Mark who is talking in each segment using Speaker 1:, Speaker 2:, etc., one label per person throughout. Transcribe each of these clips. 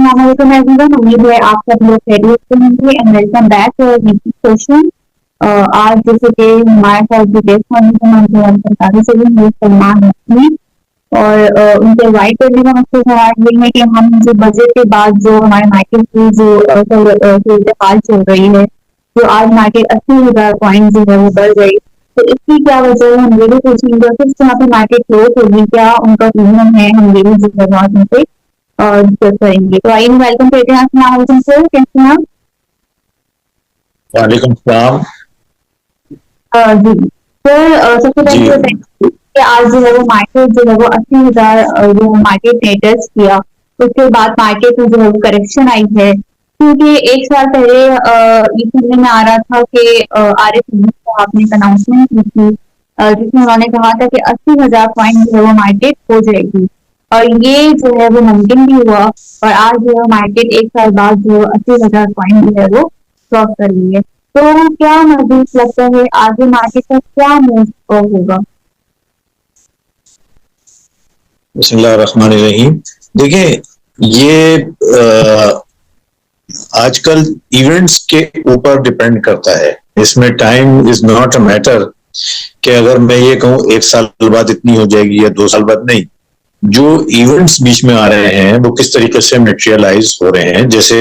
Speaker 1: अस्सलाम वालेकुम एवरीवन। उम्मीद है आप सब लोग खैरियत से होंगे and welcome back to our weekly session. आज जैसे कि हमारे साथ जो गेस्ट होने थे उनके हम सरकारी से भी हैं, सलमान नकवी। और उनसे राइट करने का मकसद हमारा ये है कि हम जो बजट के बाद जो हमारे मार्केट की जो सूरत हाल चल रही है, जो आज मार्केट 80,000 पॉइंट जो है वो बढ़ गई, तो इसकी क्या वजह है हम ये भी पूछेंगे। किस तरह पे मार्केट क्लोज होगी, क्या उनका ओपिनियन है, हम ये भी जो है बहुत उनसे डिस्कस करेंगे। तो आइए वेलकम करते हैं। अस्सलाम वालेकुम सर, कैसे हैं आप?
Speaker 2: वालेकुम सलाम।
Speaker 1: जी सर, सबसे पहले
Speaker 2: जी
Speaker 1: ये बताइए कि आज जो है वो मार्केट जो है वो 80,000 जो मार्केट ने टच किया, उसके बाद मार्केट में जो है वो करेक्शन आई है। क्योंकि एक साल पहले ये सुनने में आ रहा था कि आरिफ साहब ने एक अनाउंसमेंट की थी, जिसमें उन्होंने कहा था कि 80,000 पॉइंट जो है वो मार्केट हो जाएगी, और ये जो है वो मुमकिन भी हुआ। और आज जो है मार्केट एक साल बाद जो 80,000 पॉइंट जो है वो क्रॉस कर ली है। तो क्या महसूस लगता है आगे मार्केट का क्या मूव होगा?
Speaker 2: बिस्मिल्लाहिर्रहमानिर्रहीम। देखिए, ये आजकल इवेंट्स के ऊपर डिपेंड करता है। इसमें time is not a matter कि अगर मैं ये कहूँ एक साल बाद इतनी हो जाएगी या 2 साल बाद, नहीं। जो इवेंट्स बीच में आ रहे हैं वो किस तरीके से मटेरियलाइज हो रहे हैं। जैसे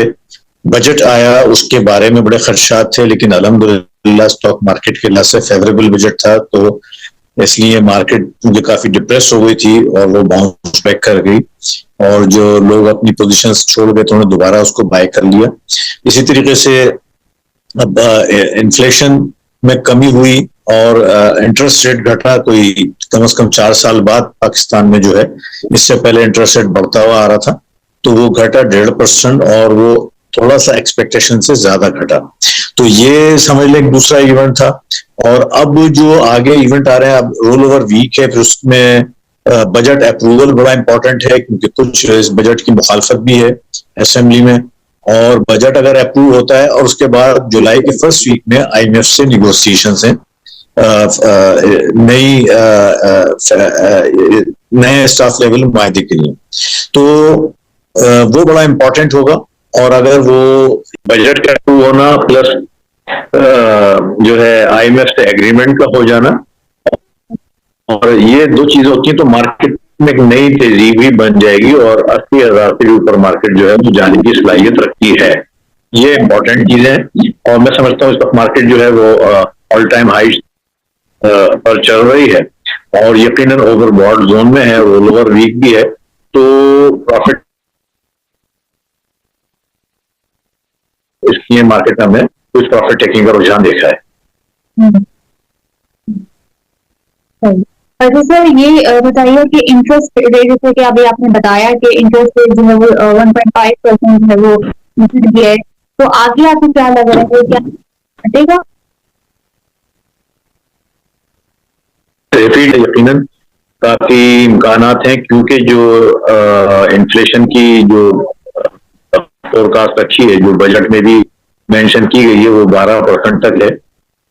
Speaker 2: बजट आया, उसके बारे में बड़े खदशात थे, लेकिन अल्हम्दुलिल्लाह स्टॉक मार्केट के लिहाज से फेवरेबल बजट था, तो इसलिए मार्केट क्योंकि काफी डिप्रेस हो गई थी और वो बाउंस बैक कर गई, और जो लोग अपनी पोजीशंस छोड़ गए थे उन्होंने दोबारा उसको बाय कर लिया। इसी तरीके से अब इन्फ्लेशन में कमी हुई और इंटरेस्ट रेट घटा, कोई कम से कम 4 साल बाद पाकिस्तान में जो है। इससे पहले इंटरेस्ट रेट बढ़ता हुआ आ रहा था, तो वो घटा 1.5%, और वो थोड़ा सा एक्सपेक्टेशन से ज्यादा घटा। तो ये समझ लें एक दूसरा इवेंट था। और अब जो आगे इवेंट आ रहे हैं, अब रोल ओवर वीक है, फिर उसमें बजट अप्रूवल बड़ा इंपॉर्टेंट है, क्योंकि कुछ इस बजट की मुखालफत भी है असेंबली में। और बजट अगर अप्रूव होता है और उसके बाद जुलाई के फर्स्ट वीक में आईएमएफ से निगोसिएशन है नई नए स्टाफ लेवल मुआहदे के लिए, तो वो बड़ा इंपॉर्टेंट होगा। और अगर वो बजट का अप्रूव होना प्लस जो है आईएमएफ से एग्रीमेंट का हो जाना, और ये दो चीजें होती हैं, तो मार्केट में एक नई तेजी भी बन जाएगी और 80,000 से ऊपर मार्केट जो है वो जाने की सलाहियत रखती है। ये इंपॉर्टेंट चीज है, और मैं समझता हूँ इस वक्त मार्केट जो है वो ऑल टाइम हाई पर चल रही है, और यकीनन ओवरबॉट जोन में है, रोल ओवर वीक भी है, तो प्रॉफिट इसलिए मार्केट में कुछ प्रॉफिट टेकिंग का रुझान देखा है।
Speaker 1: अच्छा सर, ये बताइए कि इंटरेस्ट रेट, जैसे कि अभी आपने बताया कि इंटरेस्ट रेट जो है वो 1.5% है वो घट गया है, तो आगे आपको क्या लग रहा है, क्या घटेगा?
Speaker 2: यकीनन काफी इम्कानात हैं, क्योंकि जो इन्फ्लेशन की जो फोरकास्ट रखी है, जो बजट में भी मेंशन की गई है, वो 12% तक है।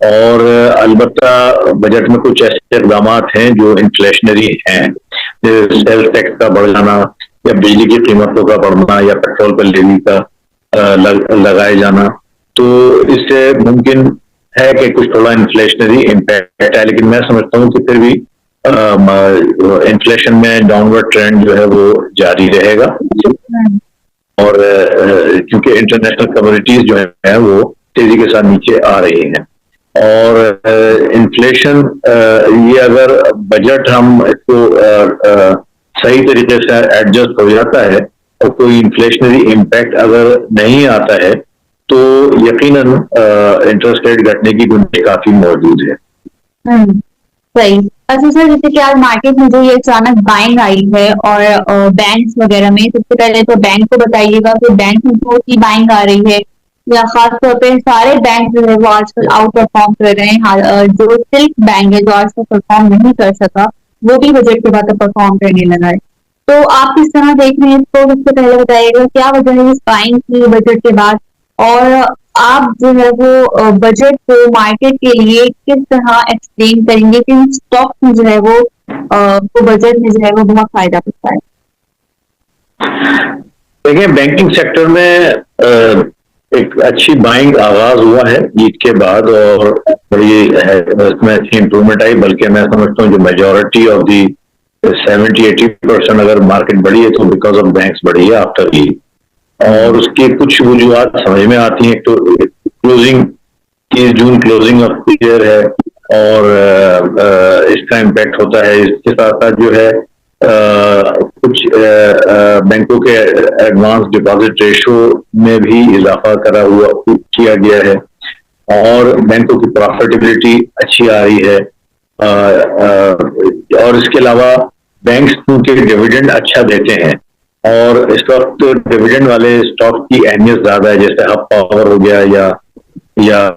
Speaker 2: और अलबत्ता बजट में कुछ ऐसे इकदाम हैं जो इन्फ्लेशनरी हैं, सेल्स टैक्स का बढ़ जाना, या बिजली की कीमतों का बढ़ना, या पेट्रोल पर लेवी का लगाए जाना। तो इससे मुमकिन है कि कुछ थोड़ा इन्फ्लेशनरी इम्पैक्ट है, लेकिन मैं समझता हूँ कि फिर भी इन्फ्लेशन में डाउनवर्ड ट्रेंड जो है वो जारी रहेगा। और क्योंकि इंटरनेशनल कम्युनिटीज जो है वो तेजी के साथ नीचे आ रही हैं, और इन्फ्लेशन ये अगर बजट हम इसको सही तरीके से एडजस्ट हो जाता है और कोई इन्फ्लेशनरी इम्पैक्ट अगर नहीं आता है, तो यकीनन इंटरेस्ट रेट घटने की गुंजाइश काफी मौजूद है।
Speaker 1: सही। अच्छा सर, जैसे कि आज मार्केट में जो ये अचानक बाइंग आई है और बैंक्स वगैरह में, सबसे पहले तो बैंक को बताइएगा कि बैंक में जो की बाइंग आ रही है, या खास तौर पे सारे बैंक जो है वो आजकल आउट परफॉर्म कर रहे हैं। जो सिल्क बैंक है जो आज तक परफॉर्म नहीं कर सका, वो भी बजट के बाद परफॉर्म करने लगा है। तो आप किस तरह देख रहे हैं इसको? सबसे पहले बताइएगा क्या वजह है इस बाइंग की बजट के बाद, और आप जो है वो बजट को मार्केट के लिए किस तरह एक्सप्लेन करेंगे कि स्टॉक में जो है वो बजट में जो है वो बहुत फायदा करता है?
Speaker 2: देखिए बैंकिंग सेक्टर में एक अच्छी बाइंग आगाज हुआ है ईद के बाद और बड़ी है इसमें अच्छी इंप्रूवमेंट आई, बल्कि मैं समझता हूँ जो मेजोरिटी ऑफ दी 70-80% अगर मार्केट बढ़ी है तो बिकॉज ऑफ बैंक्स बढ़ी है आफ्टर ईद। और उसके कुछ वजूहत समझ में आती हैं। तो क्लोजिंग की जून क्लोजिंग ऑफ ईयर है और इसका इम्पैक्ट होता है। इसके साथ साथ जो है कुछ बैंकों के एडवांस डिपॉजिट रेशो में भी इजाफा करा हुआ किया गया है और बैंकों की प्रॉफिटेबिलिटी अच्छी आ रही है। और इसके अलावा बैंक्स क्योंकि डिविडेंड अच्छा देते हैं और इस वक्त डिविडेंड वाले स्टॉक की अहमियत ज्यादा है, जैसे हब पावर हो गया या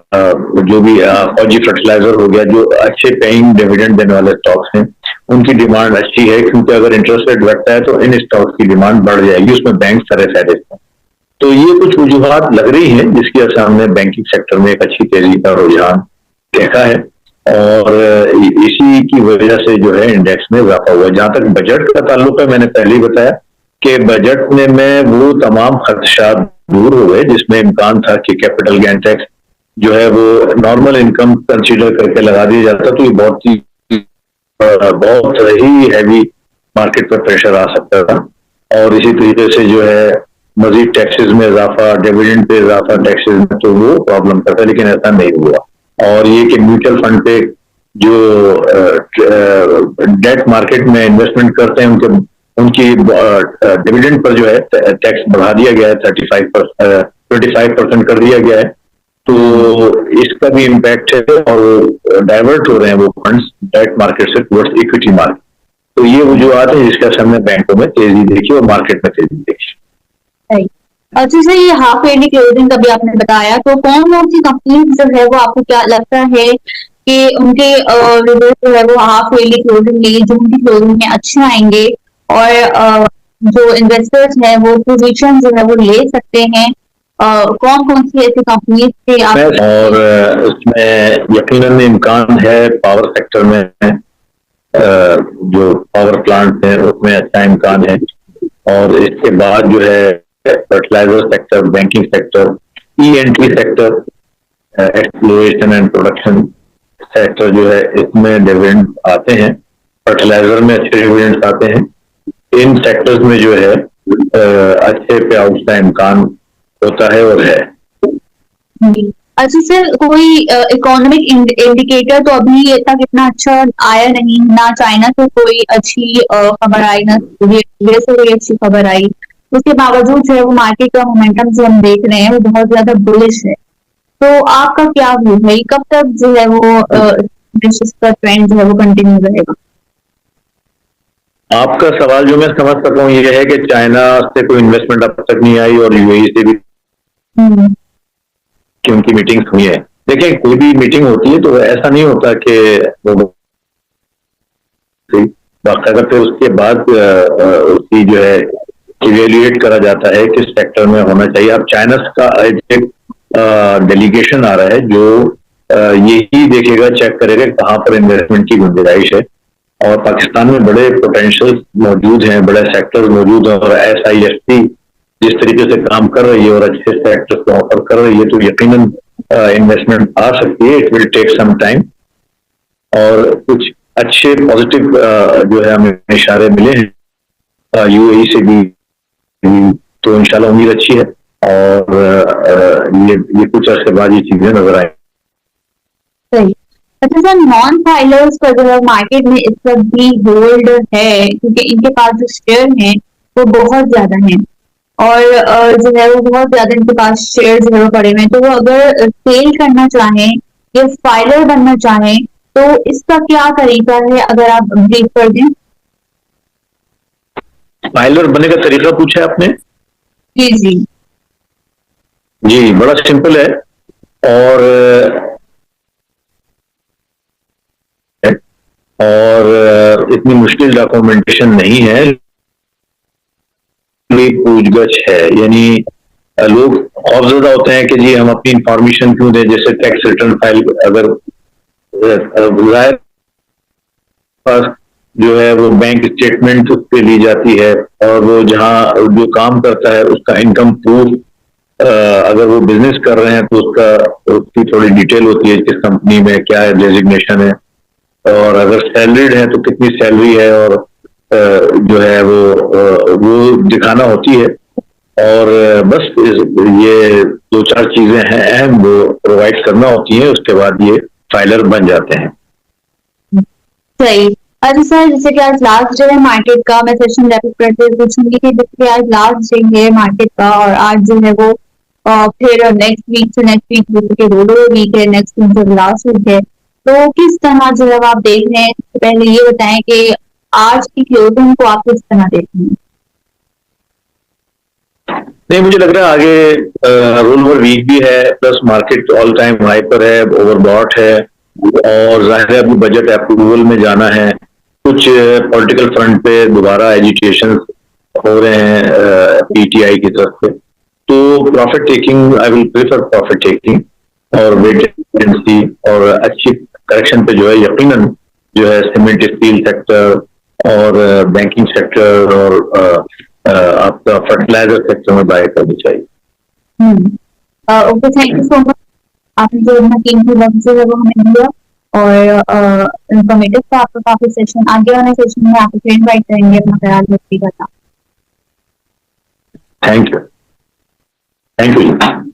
Speaker 2: जो भी फौजी फर्टिलाइजर हो गया, जो अच्छे पेइंग डिविडेंड देने वाले स्टॉक्स हैं उनकी डिमांड अच्छी है, क्योंकि अगर इंटरेस्ट रेट घटता है तो इन स्टॉक्स की डिमांड बढ़ जाएगी, उसमें बैंक सारे फायदे हैं। तो ये कुछ वजूहत लग रही हैं जिसकी असर हमने बैंकिंग सेक्टर में एक अच्छी तेजी का रुझान देखा है और इसी की वजह से जो है इंडेक्स में इजाफा हुआ। जहां तक बजट का ताल्लुक है, मैंने पहले ही बताया कि बजट में वो तमाम खदशात दूर हो गए जिसमें इम्कान था कि कैपिटल गेन टैक्स जो है वो नॉर्मल इनकम कंसीडर करके लगा दिया जाता, तो ये बहुत ही हैवी मार्केट पर प्रेशर आ सकता था और इसी तरीके से जो है मजीद टैक्सेस में इजाफा, डिविडेंड पे इजाफा टैक्सेस में, तो वो प्रॉब्लम करता है, लेकिन ऐसा नहीं हुआ। और ये कि म्यूचुअल फंड पे जो डेट मार्केट में इन्वेस्टमेंट करते हैं उनकी डिविडेंड पर जो है टैक्स बढ़ा दिया गया है, 25% कर दिया गया है, तो इसका भी इम्पैक्ट है और डाइवर्ट हो रहे हैं वो फंड्स डेट मार्केट से टुवर्ड्स इक्विटी मार्केट। तो ये वजूहत है जिसका हमने बैंकों में तेजी देखी और मार्केट में तेजी देखी।
Speaker 1: अच्छा सर, ये हाफ ईयरली क्लोजिंग का भी आपने बताया, तो कौन कौन सी कंपनी जो है वो आपको क्या लगता है कि उनके रिजल्ट जो है वो हाफ ईयरली क्लोजिंग में, जून की क्लोजिंग में अच्छे आएंगे और जो इन्वेस्टर्स हैं वो पोजीशन जो है वो ले सकते हैं? कौन कौन सी ऐसी कंपनी थे आप?
Speaker 2: और इसमें यकीनन इम्कान है पावर सेक्टर में, जो पावर प्लांट है उसमें अच्छा इम्कान है और इसके बाद जो है फर्टिलाइजर सेक्टर, बैंकिंग सेक्टर, ई-एंट्री सेक्टर, एक्सप्लोरेशन एंड प्रोडक्शन सेक्टर जो है इसमें डिविडेंड आते हैं, फर्टिलाइजर में अच्छे डिविडेंड आते हैं। इन सेक्टर्स में जो है अच्छे पे आउट का इम्कान होता है और है।
Speaker 1: अच्छा सर, कोई इकोनॉमिक इंडिकेटर तो अभी तक इतना अच्छा आया नहीं, ना चाइना से कोई अच्छी खबर आई, ना यूएस से कोई अच्छी खबर आई। उसके बावजूद जो है वो मार्केट का मोमेंटम जो हम देख रहे हैं वो बहुत ज्यादा बुलिश है। तो आपका क्या व्यू है, कब तक जो है वो इसका ट्रेंड जो है वो कंटिन्यू रहेगा?
Speaker 2: आपका सवाल जो मैं समझ सकता हूँ ये है कि चाइना से कोई इन्वेस्टमेंट अब तक नहीं आई और यूएई से भी कि उनकी मीटिंग्स हुई है। देखिए कोई भी मीटिंग होती है तो ऐसा नहीं होता कि बाकायदा फिर उसके बाद उसकी जो है इवेल्युएट करा जाता है किस सेक्टर में होना चाहिए। अब चाइना का एक डेलीगेशन आ रहा है जो यही देखेगा, चेक करेगा कहाँ पर इन्वेस्टमेंट की गुंजाइश है और पाकिस्तान में बड़े पोटेंशियल मौजूद हैं, बड़े सेक्टर्स मौजूद हैं और SIFT जिस तरीके से काम कर रही है और अच्छे सेक्टर्स को ऑफर कर रही है तो यकीनन इन्वेस्टमेंट आ सकती है। It will take some time और कुछ अच्छे पॉजिटिव जो है हमें इशारे मिले हैं यूएई से भी, तो इंशाल्लाह उम्मीद अच्छी है और ये कुछ अर्से बाद ये चीजें नजर आए।
Speaker 1: सही। अच्छा सर, नॉन फाइलर्स का जो है मार्केट में इस वक्त भी होल्ड है, क्योंकि इनके पास जो शेयर हैं वो बहुत ज्यादा हैं और जो है वो बहुत ज्यादा इनके पास शेयर जो है वो पड़े हुए हैं। तो वो अगर सेल करना चाहें या फाइलर बनना चाहें तो इसका क्या तरीका है, अगर आप ब्रीफ कर दें?
Speaker 2: फाइलर बनने का तरीका पूछा है आपने?
Speaker 1: जी जी
Speaker 2: जी, बड़ा सिंपल है और इतनी मुश्किल डॉक्यूमेंटेशन नहीं है, पूछगछ है। यानी लोग और ज्यादा होते हैं कि जी हम अपनी इंफॉर्मेशन क्यों दें, जैसे टैक्स रिटर्न फाइल अगर पास जो है वो बैंक स्टेटमेंट पे ली जाती है, और वो जहाँ जो काम करता है उसका इनकम प्रूफ, अगर वो बिजनेस कर रहे हैं तो उसकी थोड़ी डिटेल होती है, किस कंपनी में क्या डेजिग्नेशन है, और अगर सैलरीड है तो कितनी सैलरी है, और जो है वो दिखाना होती है। और बस ये दो चार चीजें हैं अहम, वो प्रोवाइड करना होती है, उसके बाद ये फाइलर बन जाते हैं।
Speaker 1: सही। अच्छा सर, जैसे कि आज लास्ट डे है मार्केट का, मैं सेशन रैपिड करते हुए पूछूंगी कि जैसे कि आज लास्ट डे है मार्केट का और आज जो है वो फिर नेक्स्ट वीक से नेक्स्ट वीक जैसे कि दो वीक है, नेक्स्ट वीक से लास्ट वीक है, तो किस तरह जो है वो आप देख रहे हैं? सबसे पहले ये बताएं कि आज की क्लोजिंग को आप किस तरह देख रहे हैं?
Speaker 2: नहीं, मुझे लग रहा है आगे रोल ओवर वीक भी है, plus market all time high पर है, ओवरबॉट है, और जाहिर है अभी बजट अप्रूवल में जाना है। कुछ पॉलिटिकल फ्रंट पे दोबारा एजिटेशन हो रहे हैं पीटीआई की तरफ से, तो profit taking, I will prefer profit taking और वेट एंड सी, और अच्छी करेक्शन पे जो है यकीनन जो है सीमेंट स्टील सेक्टर और बैंकिंग सेक्टर और आपका फर्टिलाइजर सेक्टर में बाय करनी चाहिए।
Speaker 1: Okay, thank you so much. आपने जो अपना कीमती वक्त जो है वो हमें दिया और इंफॉर्मेटिव था आपका काफी सेशन। आगे वाले सेशन में आपको फिर इनवाइट करेंगे, अपना ख्याल रखिएगा।
Speaker 2: Thank you, thank you.